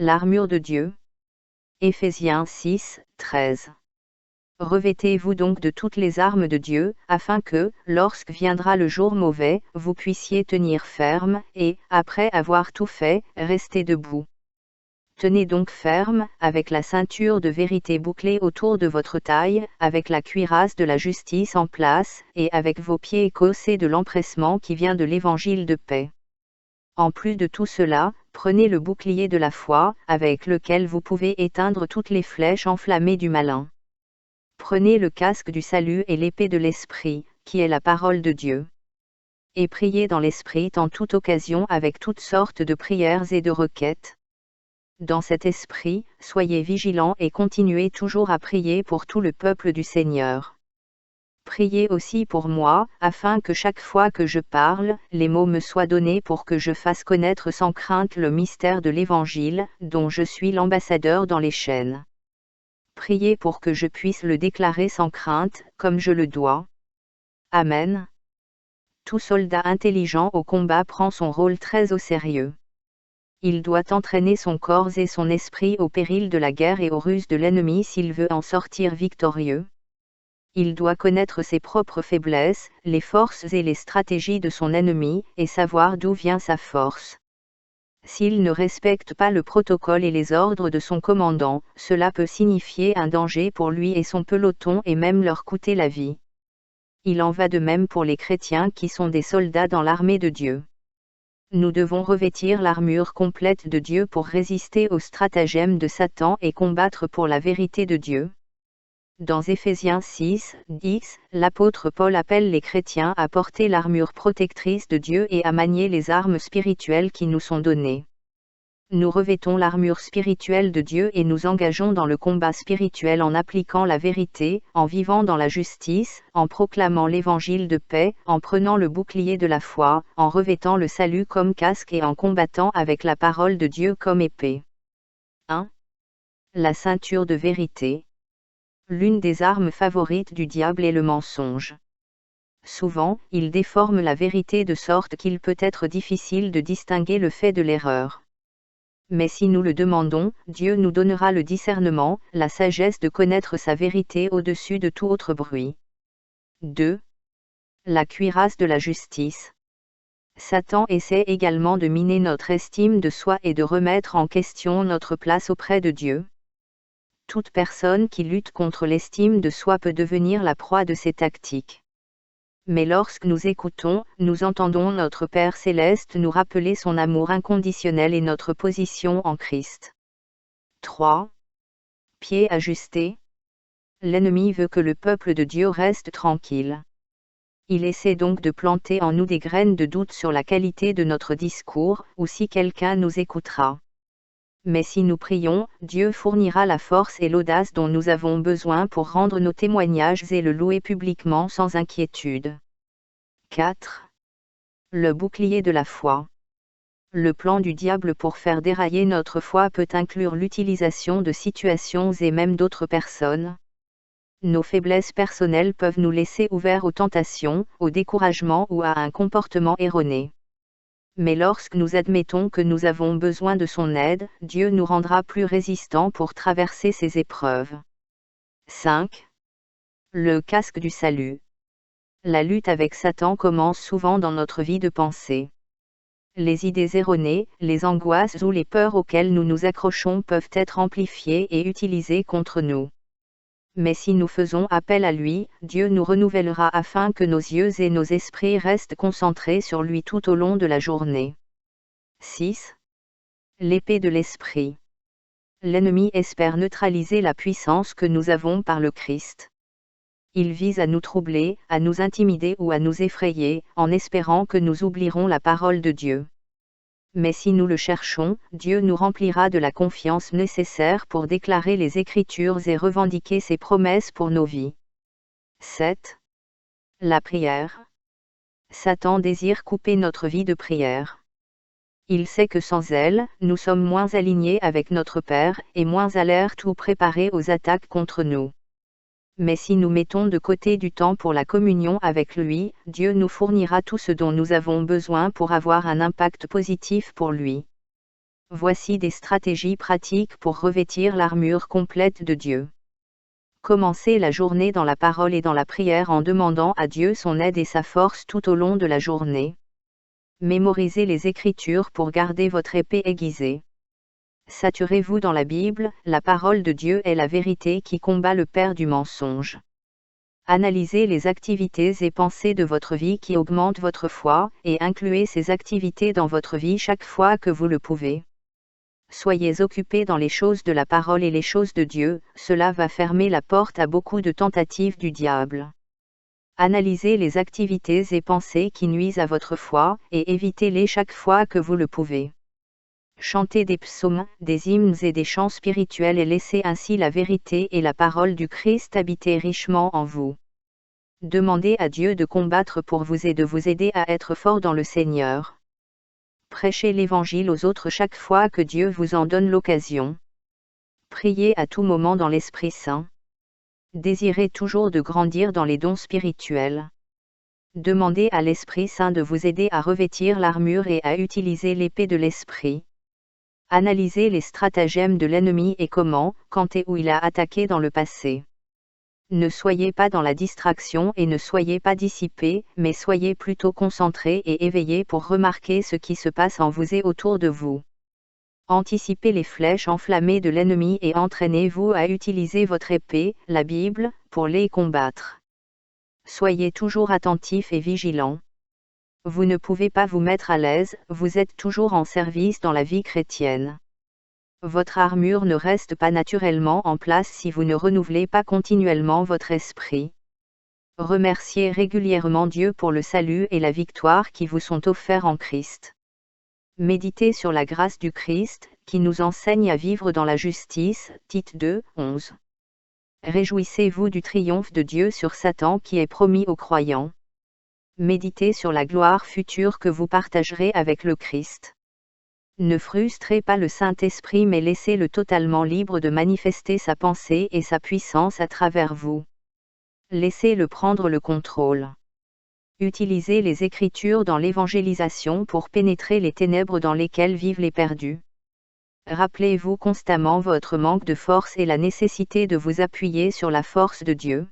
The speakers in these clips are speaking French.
L'armure de Dieu. Éphésiens 6, 13. Revêtez-vous donc de toutes les armes de Dieu, afin que, lorsque viendra le jour mauvais, vous puissiez tenir ferme, et, après avoir tout fait, rester debout. Tenez donc ferme, avec la ceinture de vérité bouclée autour de votre taille, avec la cuirasse de la justice en place, et avec vos pieds écossés de l'empressement qui vient de l'évangile de paix. En plus de tout cela, prenez le bouclier de la foi, avec lequel vous pouvez éteindre toutes les flèches enflammées du malin. Prenez le casque du salut et l'épée de l'Esprit, qui est la parole de Dieu. Et priez dans l'Esprit en toute occasion avec toutes sortes de prières et de requêtes. Dans cet esprit, soyez vigilants et continuez toujours à prier pour tout le peuple du Seigneur. Priez aussi pour moi, afin que chaque fois que je parle, les mots me soient donnés pour que je fasse connaître sans crainte le mystère de l'Évangile, dont je suis l'ambassadeur dans les chaînes. Priez pour que je puisse le déclarer sans crainte, comme je le dois. Amen. Tout soldat intelligent au combat prend son rôle très au sérieux. Il doit entraîner son corps et son esprit au péril de la guerre et aux ruses de l'ennemi s'il veut en sortir victorieux. Il doit connaître ses propres faiblesses, les forces et les stratégies de son ennemi, et savoir d'où vient sa force. S'il ne respecte pas le protocole et les ordres de son commandant, cela peut signifier un danger pour lui et son peloton et même leur coûter la vie. Il en va de même pour les chrétiens qui sont des soldats dans l'armée de Dieu. Nous devons revêtir l'armure complète de Dieu pour résister aux stratagèmes de Satan et combattre pour la vérité de Dieu. Dans Éphésiens 6, 10, l'apôtre Paul appelle les chrétiens à porter l'armure protectrice de Dieu et à manier les armes spirituelles qui nous sont données. Nous revêtons l'armure spirituelle de Dieu et nous engageons dans le combat spirituel en appliquant la vérité, en vivant dans la justice, en proclamant l'évangile de paix, en prenant le bouclier de la foi, en revêtant le salut comme casque et en combattant avec la parole de Dieu comme épée. 1. La ceinture de vérité. L'une des armes favorites du diable est le mensonge. Souvent, il déforme la vérité de sorte qu'il peut être difficile de distinguer le fait de l'erreur. Mais si nous le demandons, Dieu nous donnera le discernement, la sagesse de connaître sa vérité au-dessus de tout autre bruit. 2. La cuirasse de la justice. Satan essaie également de miner notre estime de soi et de remettre en question notre place auprès de Dieu. Toute personne qui lutte contre l'estime de soi peut devenir la proie de ces tactiques. Mais lorsque nous écoutons, nous entendons notre Père céleste nous rappeler son amour inconditionnel et notre position en Christ. 3. Pieds ajustés. L'ennemi veut que le peuple de Dieu reste tranquille. Il essaie donc de planter en nous des graines de doute sur la qualité de notre discours, ou si quelqu'un nous écoutera. Mais si nous prions, Dieu fournira la force et l'audace dont nous avons besoin pour rendre nos témoignages et le louer publiquement sans inquiétude. 4. Le bouclier de la foi. Le plan du diable pour faire dérailler notre foi peut inclure l'utilisation de situations et même d'autres personnes. Nos faiblesses personnelles peuvent nous laisser ouverts aux tentations, au découragement ou à un comportement erroné. Mais lorsque nous admettons que nous avons besoin de son aide, Dieu nous rendra plus résistants pour traverser ces épreuves. 5. Le casque du salut. La lutte avec Satan commence souvent dans notre vie de pensée. Les idées erronées, les angoisses ou les peurs auxquelles nous nous accrochons peuvent être amplifiées et utilisées contre nous. Mais si nous faisons appel à lui, Dieu nous renouvellera afin que nos yeux et nos esprits restent concentrés sur lui tout au long de la journée. 6. L'épée de l'esprit. L'ennemi espère neutraliser la puissance que nous avons par le Christ. Il vise à nous troubler, à nous intimider ou à nous effrayer, en espérant que nous oublierons la parole de Dieu. Mais si nous le cherchons, Dieu nous remplira de la confiance nécessaire pour déclarer les Écritures et revendiquer ses promesses pour nos vies. 7. La prière. Satan désire couper notre vie de prière. Il sait que sans elle, nous sommes moins alignés avec notre Père, et moins alertes ou préparés aux attaques contre nous. Mais si nous mettons de côté du temps pour la communion avec lui, Dieu nous fournira tout ce dont nous avons besoin pour avoir un impact positif pour lui. Voici des stratégies pratiques pour revêtir l'armure complète de Dieu. Commencez la journée dans la parole et dans la prière en demandant à Dieu son aide et sa force tout au long de la journée. Mémorisez les Écritures pour garder votre épée aiguisée. Saturez-vous dans la Bible, la parole de Dieu est la vérité qui combat le père du mensonge. Analysez les activités et pensées de votre vie qui augmentent votre foi, et incluez ces activités dans votre vie chaque fois que vous le pouvez. Soyez occupés dans les choses de la parole et les choses de Dieu, cela va fermer la porte à beaucoup de tentatives du diable. Analysez les activités et pensées qui nuisent à votre foi, et évitez-les chaque fois que vous le pouvez. Chantez des psaumes, des hymnes et des chants spirituels et laissez ainsi la vérité et la parole du Christ habiter richement en vous. Demandez à Dieu de combattre pour vous et de vous aider à être fort dans le Seigneur. Prêchez l'Évangile aux autres chaque fois que Dieu vous en donne l'occasion. Priez à tout moment dans l'Esprit Saint. Désirez toujours de grandir dans les dons spirituels. Demandez à l'Esprit Saint de vous aider à revêtir l'armure et à utiliser l'épée de l'Esprit. Analysez les stratagèmes de l'ennemi et comment, quand et où il a attaqué dans le passé. Ne soyez pas dans la distraction et ne soyez pas dissipés, mais soyez plutôt concentrés et éveillés pour remarquer ce qui se passe en vous et autour de vous. Anticipez les flèches enflammées de l'ennemi et entraînez-vous à utiliser votre épée, la Bible, pour les combattre. Soyez toujours attentifs et vigilants. Vous ne pouvez pas vous mettre à l'aise, vous êtes toujours en service dans la vie chrétienne. Votre armure ne reste pas naturellement en place si vous ne renouvelez pas continuellement votre esprit. Remerciez régulièrement Dieu pour le salut et la victoire qui vous sont offerts en Christ. Méditez sur la grâce du Christ, qui nous enseigne à vivre dans la justice, Tite 2, 11. Réjouissez-vous du triomphe de Dieu sur Satan qui est promis aux croyants. Méditez sur la gloire future que vous partagerez avec le Christ. Ne frustrez pas le Saint-Esprit mais laissez-le totalement libre de manifester sa pensée et sa puissance à travers vous. Laissez-le prendre le contrôle. Utilisez les Écritures dans l'évangélisation pour pénétrer les ténèbres dans lesquelles vivent les perdus. Rappelez-vous constamment votre manque de force et la nécessité de vous appuyer sur la force de Dieu.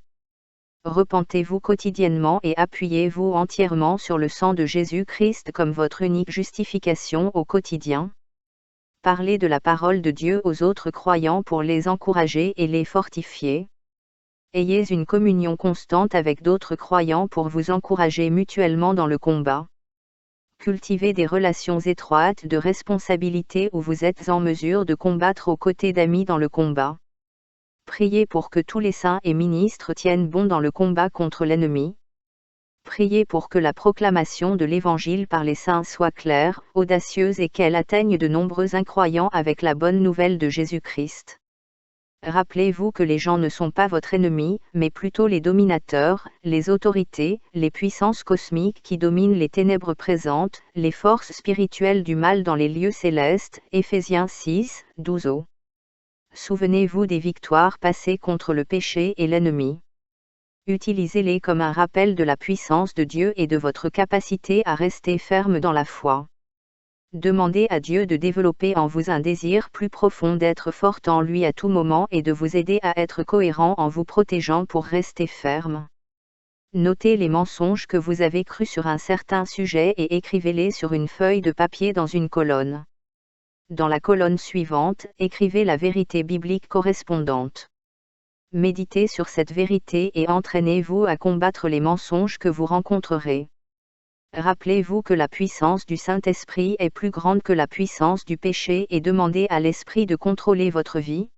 Repentez-vous quotidiennement et appuyez-vous entièrement sur le sang de Jésus-Christ comme votre unique justification au quotidien. Parlez de la parole de Dieu aux autres croyants pour les encourager et les fortifier. Ayez une communion constante avec d'autres croyants pour vous encourager mutuellement dans le combat. Cultivez des relations étroites de responsabilité où vous êtes en mesure de combattre aux côtés d'amis dans le combat. Priez pour que tous les saints et ministres tiennent bon dans le combat contre l'ennemi. Priez pour que la proclamation de l'Évangile par les saints soit claire, audacieuse et qu'elle atteigne de nombreux incroyants avec la bonne nouvelle de Jésus-Christ. Rappelez-vous que les gens ne sont pas votre ennemi, mais plutôt les dominateurs, les autorités, les puissances cosmiques qui dominent les ténèbres présentes, les forces spirituelles du mal dans les lieux célestes, Éphésiens 6, 12. Souvenez-vous des victoires passées contre le péché et l'ennemi. Utilisez-les comme un rappel de la puissance de Dieu et de votre capacité à rester ferme dans la foi. Demandez à Dieu de développer en vous un désir plus profond d'être fort en lui à tout moment et de vous aider à être cohérent en vous protégeant pour rester ferme. Notez les mensonges que vous avez crus sur un certain sujet et écrivez-les sur une feuille de papier dans une colonne. Dans la colonne suivante, écrivez la vérité biblique correspondante. Méditez sur cette vérité et entraînez-vous à combattre les mensonges que vous rencontrerez. Rappelez-vous que la puissance du Saint-Esprit est plus grande que la puissance du péché et demandez à l'Esprit de contrôler votre vie.